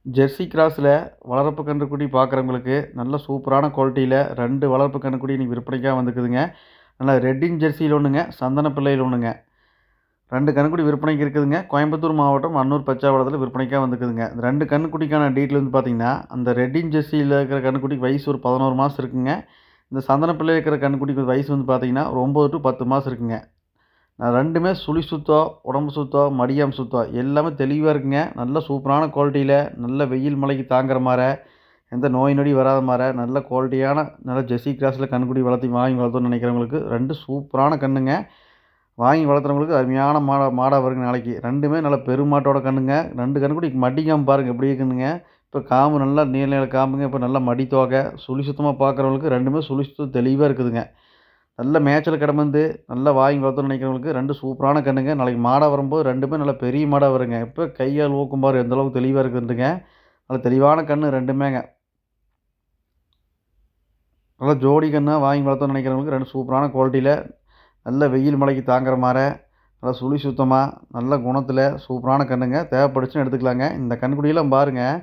Jersey கிராஸில் வளர்ப்பு கன்றுக்குட்டி பார்க்குறவங்களுக்கு நல்ல சூப்பரான குவாலிட்டியில் 2 வளர்ப்பு கன்றுக்குட்டி இன்றைக்கி விற்பனைக்காக வந்துக்குதுங்க. நல்லா ரெட்டின் ஜெர்சியில் ஒன்றுங்க, சந்தன பிள்ளையில் ஒன்றுங்க. 2 கன்றுக்குட்டி விற்பனைக்கு இருக்குதுங்க. கோயம்புத்தூர் மாவட்டம் அன்னூர் பச்சாவளத்தில் விற்பனைக்காக வந்துக்குதுங்க. இந்த 2 கன்றுக்குட்டிக்கான டீட்டெயில் வந்து பார்த்திங்கன்னா, அந்த ரெட்டின் ஜெர்சியில் இருக்கிற கன்றுக்குட்டிக்கு வயசு ஒரு 11 மாதம் இருக்குங்க. இந்த சந்தன பிள்ளை இருக்கிற கன்றுக்குட்டிக்கு வயசு வந்து பார்த்திங்கன்னா ஒரு 9 to 10 மாதம் இருக்குங்க. நான் 2மே சுழி சுத்தம், உடம்பு சுத்தம், மடியாம் சுத்தம் எல்லாமே தெளிவாக இருக்குங்க. நல்ல சூப்பரான குவாலிட்டியில், நல்ல வெயில் மழைக்கு தாங்குற மாரி, எந்த நோய் நொடி வராத மாரி, நல்ல குவாலிட்டியான நல்ல ஜெர்சி கிராஸில் கன்றுக்குட்டி வாங்கி வளர்த்தணும்னு நினைக்கிறவங்களுக்கு 2 சூப்பரான கன்றுங்க. வாங்கி வளர்த்துறவங்களுக்கு அருமையான மாடா வருங்க நாளைக்கு. 2மே நல்ல பெருமாட்டோட கன்றுங்க. 2 கன்றுக்குட்டி மடி காம்பு பாருங்கள் எப்படி இருக்குதுங்க. இப்போ காம்பு நல்லா நீள நீள காம்புங்க. இப்போ நல்லா மடி தோகை சுழி சுத்தமாக பார்க்குறவங்களுக்கு 2மே சுழி சுத்தம் தெளிவாக இருக்குதுங்க. நல்ல மேய்ச்சல் கிடமந்து நல்லா வாங்கி வளர்த்தணும்னு நினைக்கிறவங்களுக்கு 2 சூப்பரான கன்றுங்க. நாளைக்கு மாடா வரும்போது 2மே நல்லா பெரிய மாடா வருங்க. இப்போ கை கால் ஊக்கும் பாரு எந்த அளவுக்கு தெளிவாக இருக்குதுங்க. நல்ல தெளிவான கன்று 2மேங்க. நல்லா ஜோடி கன்றா வாங்கி வளர்த்தணும்னு நினைக்கிறவங்களுக்கு 2 சூப்பரான குவாலிட்டியில், நல்ல வெயில் மழைக்கு தாங்குற மாரி, நல்லா சுழி சுத்தமாக, நல்ல குணத்தில் சூப்பரான கன்றுங்க. தேவைப்பட்டுச்சுன்னு எடுத்துக்கலாங்க. இந்த கன்றுக்குட்டியெல்லாம் பாருங்கள்,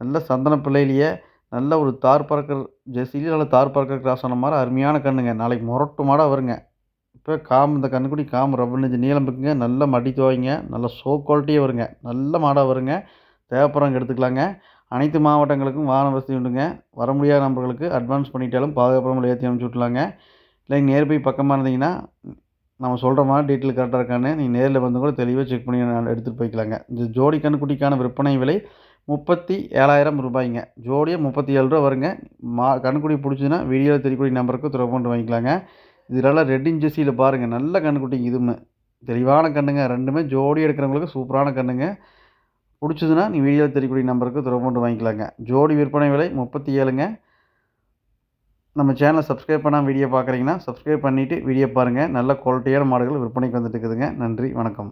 நல்ல சந்தன பிள்ளையிலேயே நல்ல ஒரு தார் பறக்கிற ஜெர்சிலேயே நல்ல தார் பறக்கிற கிராஸ் ஆன மாரி அருமையான கன்றுங்க. நாளைக்கு முரட்டு மாடா வருங்க. இப்போ காம்பு இந்த கன்றுக்குட்டி காம்பு ரப்பர் நெஞ்சு நீளம் இருக்குங்க. நல்ல மடி துவங்க, நல்ல ஷோ குவாலிட்டியே வருங்க. நல்ல மாடா வருங்க. தேவைப்படுறவங்க எடுத்துக்கலாங்க. அனைத்து மாவட்டங்களுக்கும் வாகன வசதி உண்டுங்க. வர முடியாத நபர்களுக்கு அட்வான்ஸ் பண்ணிட்டாலும் பாதுகாப்பாக ஏற்றி அனுப்பிச்சி விட்லாங்க. இல்லை நியர்பை பக்கமாக இருந்தீங்கன்னா, நம்ம சொல்கிற மாதிரி டீட்டெயில் கரெக்டாக இருக்கான்னு நீங்கள் நேரில் வந்து கூட தெளிவாக செக் பண்ணி எடுத்துகிட்டு போய்க்கலாங்க. இந்த ஜோடி கன்றுக்குட்டிக்கான விற்பனை விலை ரூ. 37,000. ஜோடியே ரூ. 37 வருங்க. கன்றுக்குட்டி பிடிச்சதுன்னா வீடியோவில் தெரியக்கூடிய நம்பருக்கு தொடர்பு கொண்டு வாங்கிக்கலாங்க. இதெல்லாம் ரெட்டின் ஜெர்சியில் பாருங்கள், நல்ல கன்றுக்குட்டிங்க இதுவுமே. தெளிவான கன்றுங்க. 2மே ஜோடி எடுக்கிறவங்களுக்கு சூப்பரான கன்றுங்க. பிடிச்சதுன்னா நீ வீடியோவில் தெரியக்கூடிய நம்பருக்கு தொடர்பு கொண்டு வாங்கிக்கலாங்க. ஜோடி விற்பனை விலை 37ங்க. நம்ம சேனலை சப்ஸ்கிரைப் பண்ணாமல் வீடியோ பார்க்குறீங்கன்னா, சப்ஸ்கிரைப் பண்ணிவிட்டு வீடியோ பாருங்கள். நல்ல குவாலிட்டியான மாடுகள் விற்பனைக்கு வந்துட்டு இருக்குதுங்க. நன்றி, வணக்கம்.